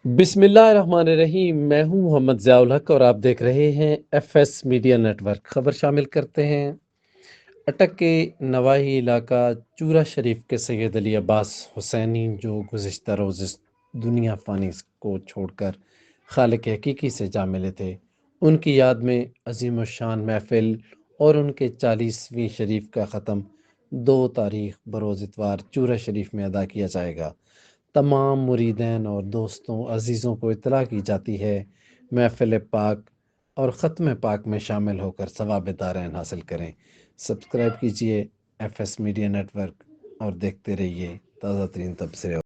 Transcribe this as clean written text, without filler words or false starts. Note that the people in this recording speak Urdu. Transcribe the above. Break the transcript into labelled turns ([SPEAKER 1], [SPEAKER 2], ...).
[SPEAKER 1] بسم اللہ الرحمن الرحیم۔ میں ہوں محمد ضیاء الحق اور آپ دیکھ رہے ہیں F S media network. خبر شامل کرتے ہیں۔ اٹک کے نواحی علاقہ چورہ شریف کے سید علی عباس حسینی جو گزشتہ روز اس دنیا فانی کو چھوڑ کر خالق حقیقی سے جا ملے تھے، ان کی یاد میں عظیم الشان محفل اور ان کے 40ویں شریف کا ختم 2 تاریخ بروز اتوار چورہ شریف میں ادا کیا جائے گا۔ تمام مریدین اور دوستوں عزیزوں کو اطلاع کی جاتی ہے، محفل پاک اور ختم پاک میں شامل ہو کر ثواب دارین حاصل کریں۔ سبسکرائب کیجئے F S media network اور دیکھتے رہیے تازہ ترین تبصرے۔